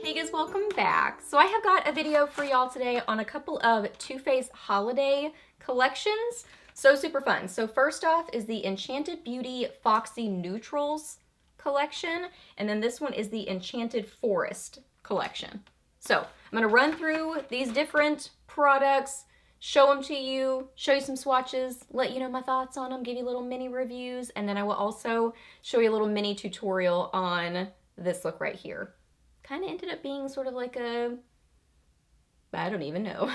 Geekas, welcome back. So I have got a video for y'all today on a couple of Too Faced holiday collections. So super fun. So first off is the Enchanted Beauty Foxy Neutrals collection, and then this one is the Enchanted Forest collection. So I'm gonna run through these different products, show them to you, show you some swatches, let you know my thoughts on them, give you little mini reviews, and then I will also show you a little mini tutorial on this look right here. Kind of ended up being sort of like a, I don't even know,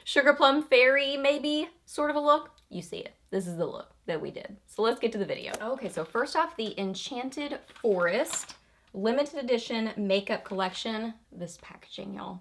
sugar plum fairy maybe sort of a look. You see it. This is the look that we did. So let's get to the video. Okay, so first off, the Enchanted Forest limited edition makeup collection. This packaging, y'all.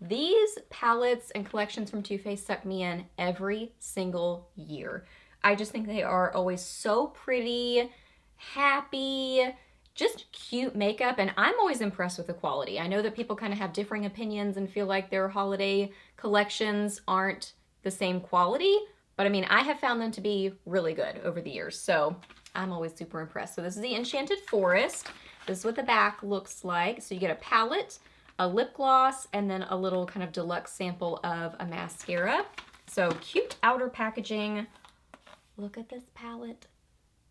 These palettes and collections from Too Faced suck me in every single year. I just think they are always so pretty, happy, just cute makeup, and I'm always impressed with the quality. I know that people kind of have differing opinions and feel like their holiday collections aren't the same quality, but I mean, I have found them to be really good over the years, so I'm always super impressed. So this is the Enchanted Forest. This is what the back looks like. So you get a palette, a lip gloss, and then a little kind of deluxe sample of a mascara. So cute outer packaging. Look at this palette.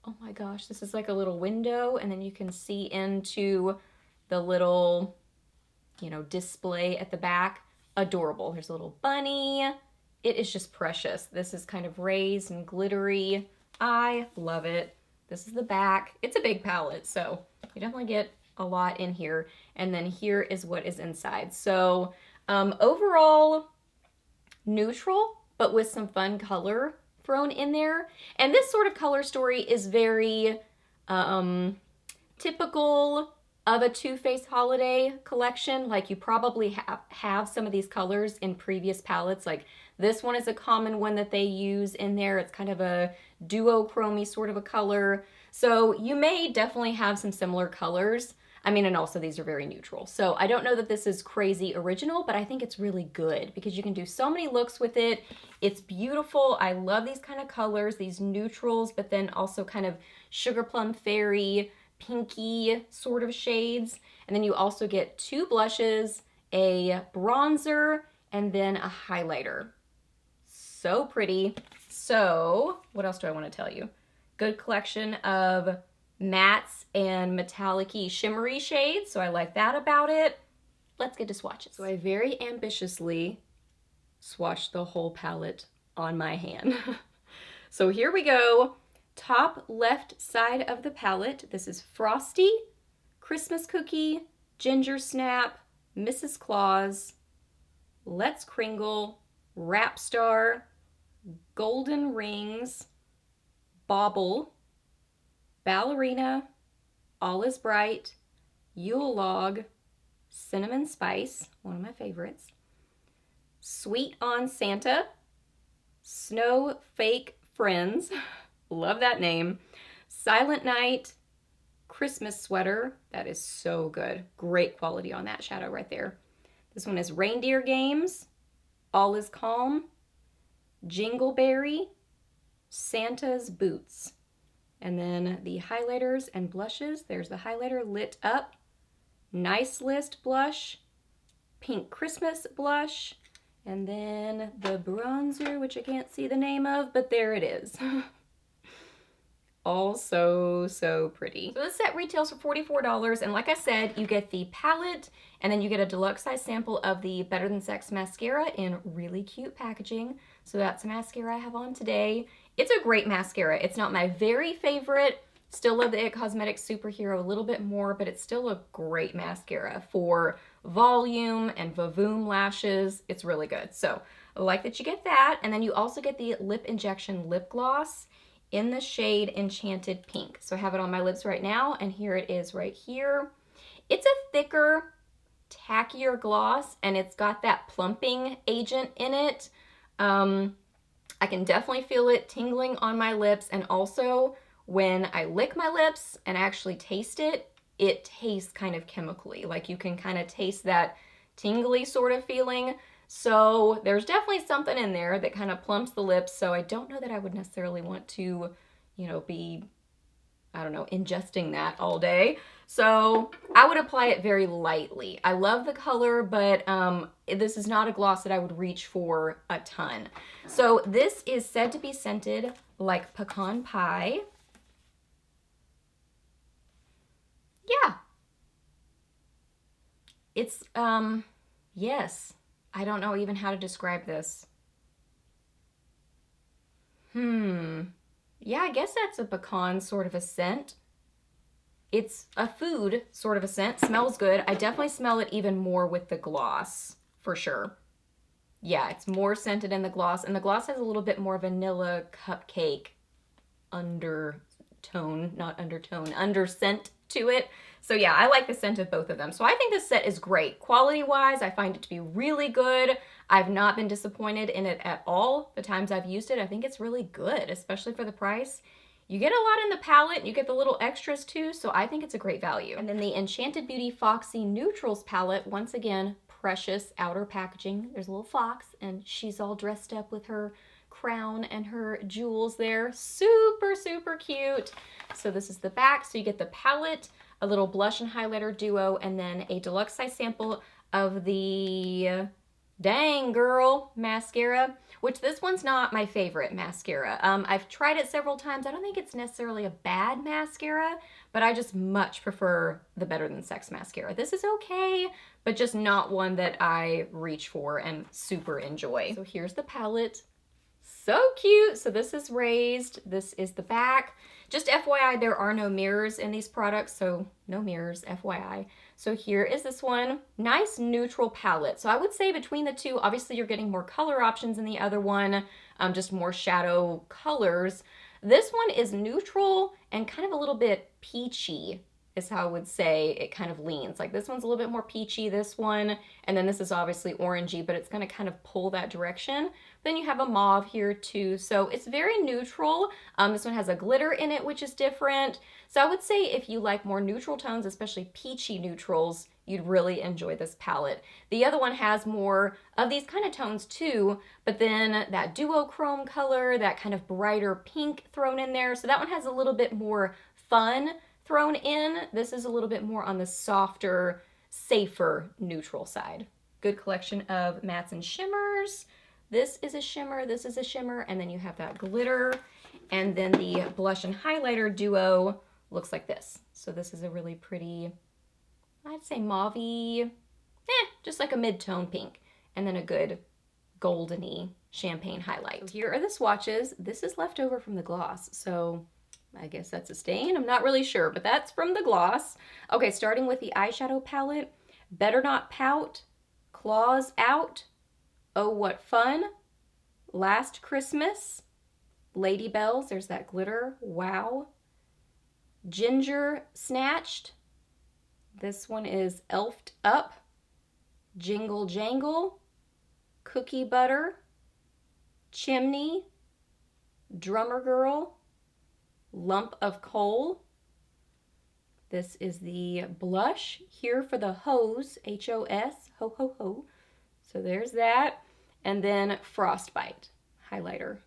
Oh my gosh, this is like a little window, and then you can see into the little, you know, display at the back. Adorable. There's a little bunny. It is just precious. This is kind of raised and glittery. I love it. This is the back. It's a big palette, so you definitely get a lot in here. And then here is what is inside. So overall neutral, but with some fun color thrown in there. And this sort of color story is very typical of a Too Faced holiday collection. Like you probably have some of these colors in previous palettes. Like this one is a common one that they use in there. It's kind of a duochrome-y sort of a color. So you may definitely have some similar colors. I mean, and also these are very neutral. So I don't know that this is crazy original, but I think it's really good because you can do so many looks with it. It's beautiful. I love these kind of colors, these neutrals, but then also kind of sugar plum fairy, pinky sort of shades. And then you also get 2 blushes, a bronzer, and then a highlighter. So pretty. So what else do I want to tell you? Good collection of mattes and metallic-y shimmery shades, so I like that about it. Let's get to swatches. So I very ambitiously swatched the whole palette on my hand. So here we go. Top left side of the palette, this is Frosty, Christmas Cookie, Ginger Snap, Mrs. Claus, Let's Kringle, Rap Star, Golden Rings, Bauble, Ballerina, All Is Bright, Yule Log, Cinnamon Spice, one of my favorites, Sweet on Santa, Snow Fake Friends, love that name, Silent Night, Christmas Sweater, that is so good, great quality on that shadow right there. This one is Reindeer Games, All Is Calm, Jingleberry, Santa's Boots. And then the highlighters and blushes. There's the highlighter Lit Up, Nice List blush, Pink Christmas blush, and then the bronzer, which I can't see the name of, but there it is. All so pretty. So this set retails for $44, and like I said, you get the palette, and then you get a deluxe size sample of the Better Than Sex mascara in really cute packaging. So that's a mascara I have on today. It's a great mascara. It's not my very favorite. Still love the It Cosmetics Superhero a little bit more, but it's still a great mascara for volume and vavoom lashes. It's really good. So I like that you get that. And then you also get the Lip Injection Lip Gloss in the shade Enchanted Pink. So I have it on my lips right now, and here it is right here. It's a thicker, tackier gloss, and it's got that plumping agent in it. I can definitely feel it tingling on my lips, and also when I lick my lips and actually taste it, it tastes kind of chemically. Like you can kind of taste that tingly sort of feeling. So there's definitely something in there that kind of plumps the lips, so I don't know that I would necessarily want to, you know, be I don't know, ingesting that all day. So I would apply it very lightly. I love the color, but this is not a gloss that I would reach for a ton. So this is said to be scented like pecan pie. Yeah. It's, yes. I don't know even how to describe this. Yeah, I guess that's a pecan sort of a scent. It's a food sort of a scent. Smells good. I definitely smell it even more with the gloss, for sure. Yeah, it's more scented in the gloss, and the gloss has a little bit more vanilla cupcake undertone, not undertone, under scent to it. So yeah, I like the scent of both of them. So I think this set is great. Quality-wise, I find it to be really good. I've not been disappointed in it at all. The times I've used it, I think it's really good, especially for the price. You get a lot in the palette, and you get the little extras too, so I think it's a great value. And then the Enchanted Beauty Foxy Neutrals palette, once again, precious outer packaging. There's a little fox, and she's all dressed up with her crown and her jewels there. Super, super cute. So this is the back, so you get the palette, a little blush and highlighter duo, and then a deluxe size sample of the Dang Girl mascara, which this one's not my favorite mascara. I've tried it several times. I don't think it's necessarily a bad mascara, but I just much prefer the Better Than Sex mascara. This is okay, but just not one that I reach for and super enjoy. So here's the palette. So cute. So this is raised. This is the back. Just FYI, there are no mirrors in these products, so no mirrors, FYI. So here is this one. Nice neutral palette. So I would say between the two, obviously you're getting more color options in the other one, just more shadow colors. This one is neutral and kind of a little bit peachy is how I would say it kind of leans. Like this one's a little bit more peachy, this one, and then this is obviously orangey, but it's gonna kind of pull that direction. Then you have a mauve here too, so it's very neutral. This one has a glitter in it, which is different. So I would say if you like more neutral tones, especially peachy neutrals, you'd really enjoy this palette. The other one has more of these kind of tones too, but then that duochrome color, that kind of brighter pink thrown in there. So that one has a little bit more fun thrown in. This is a little bit more on the softer, safer neutral side. Good collection of mattes and shimmers. This is a shimmer, this is a shimmer, and then you have that glitter. And then the blush and highlighter duo looks like this. So this is a really pretty, I'd say mauve-y, just like a mid-tone pink. And then a good goldeny champagne highlight. So here are the swatches. This is left over from the gloss, so I guess that's a stain. I'm not really sure, but that's from the gloss. Okay, starting with the eyeshadow palette. Better Not Pout, Claws Out, Oh What Fun, Last Christmas, Lady Bells, there's that glitter, wow. Ginger Snatched, this one is Elfed Up, Jingle Jangle, Cookie Butter, Chimney, Drummer Girl, Lump of Coal. This is the blush here for the Hose, H-O-S, ho ho ho. So there's that. And then Frostbite highlighter.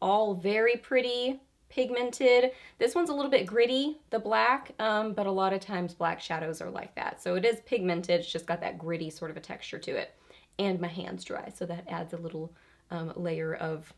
All very pretty, pigmented. This one's a little bit gritty, the black, but a lot of times black shadows are like that. So it is pigmented, it's just got that gritty sort of a texture to it. And my hand's dry, so that adds a little layer of,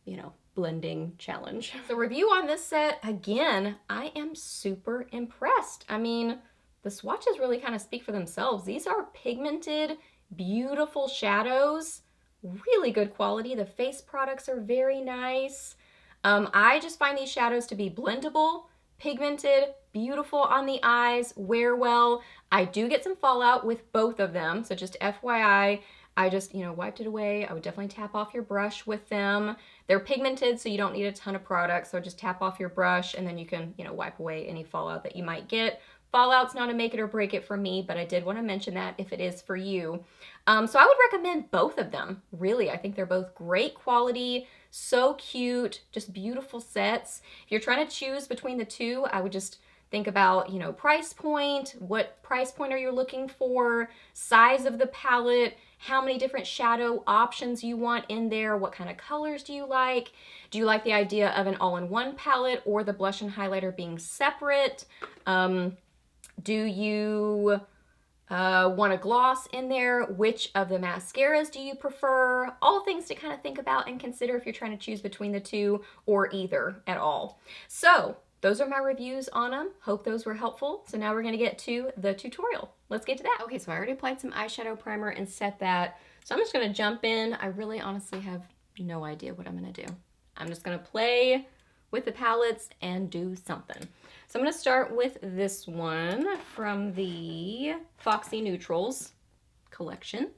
you know, blending challenge. So review on this set, again, I am super impressed. I mean, the swatches really kind of speak for themselves. These are pigmented, beautiful shadows, really good quality. The face products are very nice. I just find these shadows to be blendable, pigmented, beautiful on the eyes, wear well. I do get some fallout with both of them, so just FYI, I just, you know, wiped it away. I would definitely tap off your brush with them. They're pigmented, so you don't need a ton of product, so just tap off your brush and then you can, you know, wipe away any fallout that you might get. Fallout's not a make it or break it for me, but I did want to mention that if it is for you. So I would recommend both of them, really. I think they're both great quality, so cute, just beautiful sets. If you're trying to choose between the two, I would just Think about, you know, price point, what price point are you looking for, size of the palette, how many different shadow options you want in there, what kind of colors do you like? Do you like the idea of an all-in-one palette or the blush and highlighter being separate? Do you want a gloss in there? Which of the mascaras do you prefer? All things to kind of think about and consider if you're trying to choose between the two or either at all. So those are my reviews on them. Hope those were helpful. So now we're going to get to the tutorial. Let's get to that. Okay, so I already applied some eyeshadow primer and set that. So I'm just going to jump in. I really honestly have no idea what I'm going to do. I'm just going to play with the palettes and do something. So I'm going to start with this one from the Foxy Neutrals collection.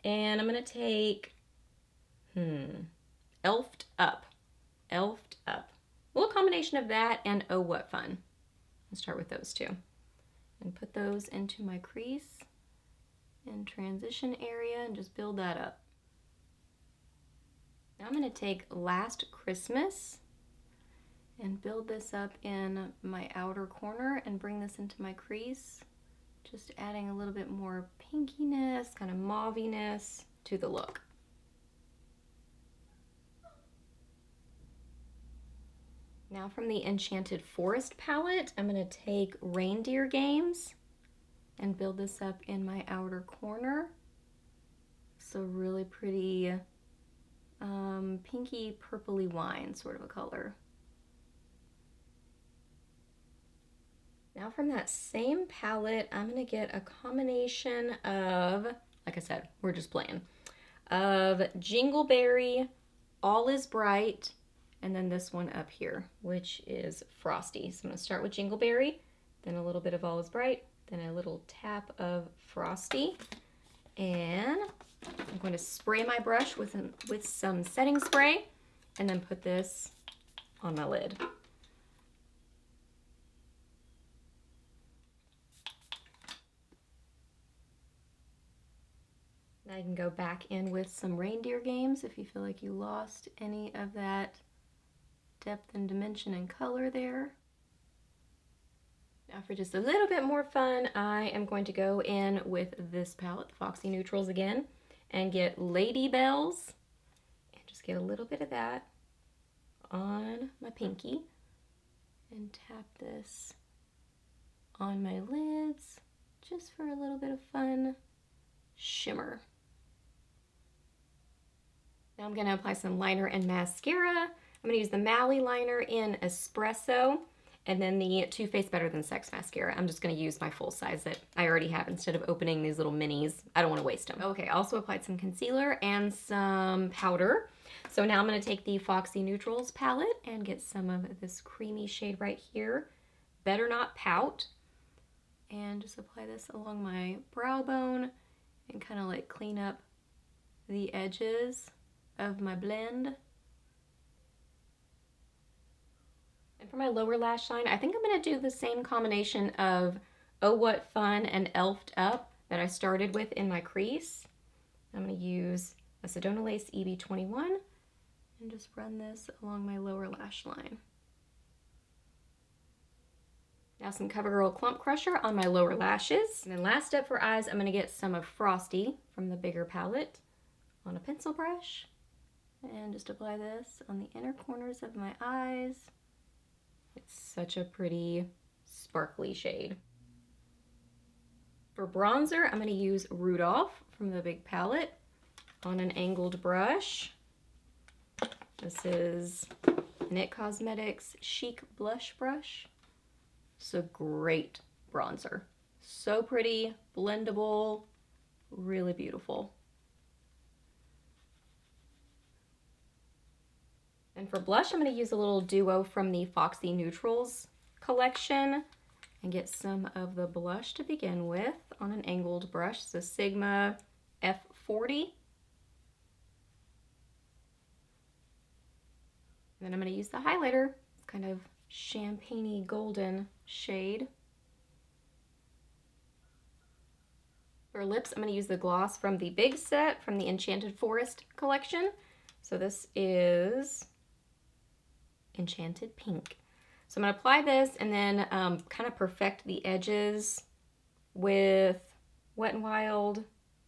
And I'm going to take, Elfed Up. Elfed Up. A little combination of that and Oh What Fun. I'll start with those two. And put those into my crease and transition area and just build that up. Now I'm going to take Last Christmas and build this up in my outer corner and bring this into my crease, just adding a little bit more pinkiness, kind of mauviness to the look. Now from the Enchanted Forest palette, I'm going to take Reindeer Games and build this up in my outer corner. So really pretty pinky purpley wine sort of a color. Now from that same palette, I'm going to get a combination of, like I said, we're just playing, of Jingleberry, All Is Bright, and then this one up here, which is Frosty. So I'm going to start with Jingleberry, then a little bit of All Is Bright, then a little tap of Frosty, and I'm going to spray my brush with some setting spray, and then put this on my lid. Now you can go back in with some Reindeer Games if you feel like you lost any of that depth and dimension and color there. Now for just a little bit more fun, I am going to go in with this palette, Foxy Neutrals again, and get Lady Bells, and just get a little bit of that on my pinky, and tap this on my lids, just for a little bit of fun shimmer. Now I'm going to apply some liner and mascara. I'm going to use the Mally liner in Espresso, and then the Too Faced Better Than Sex mascara. I'm just going to use my full size that I already have instead of opening these little minis. I don't want to waste them. Okay, also applied some concealer and some powder. So now I'm going to take the Foxy Neutrals palette and get some of this creamy shade right here, Better Not Pout, and just apply this along my brow bone and kind of like clean up the edges of my blend. And for my lower lash line, I think I'm going to do the same combination of Oh What Fun and Elfed Up that I started with in my crease. I'm going to use a Sedona Lace EB 21 and just run this along my lower lash line. Now some CoverGirl Clump Crusher on my lower lashes. And then last step for eyes, I'm going to get some of Frosty from the bigger palette on a pencil brush and just apply this on the inner corners of my eyes. It's such a pretty sparkly shade. For bronzer, I'm going to use Rudolph from the big palette on an angled brush. This is It Cosmetics Chic Blush Brush. It's a great bronzer. So pretty, blendable, really beautiful. And for blush, I'm going to use a little duo from the Foxy Neutrals collection and get some of the blush to begin with on an angled brush. So Sigma F40. And then I'm going to use the highlighter. It's kind of champagne-y golden shade. For lips, I'm going to use the gloss from the big set from the Enchanted Forest collection. So this is Enchanted Pink. So I'm going to apply this and then kind of perfect the edges with Wet n Wild.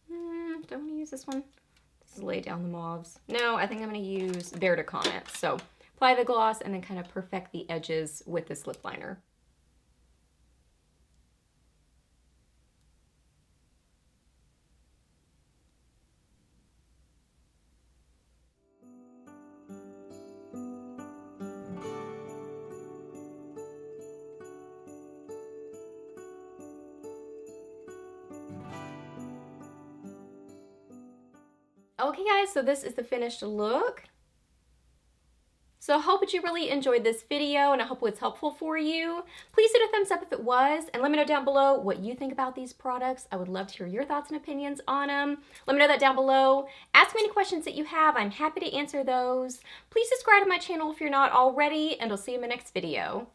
Don't want to use this one. This is Lay Down the Mauves. No, I think I'm going to use Bare to Comment. So apply the gloss and then kind of perfect the edges with this lip liner. Okay guys, so this is the finished look. So I hope that you really enjoyed this video and I hope it was helpful for you. Please hit a thumbs up if it was and let me know down below what you think about these products. I would love to hear your thoughts and opinions on them. Let me know that down below. Ask me any questions that you have. I'm happy to answer those. Please subscribe to my channel if you're not already and I'll see you in my next video.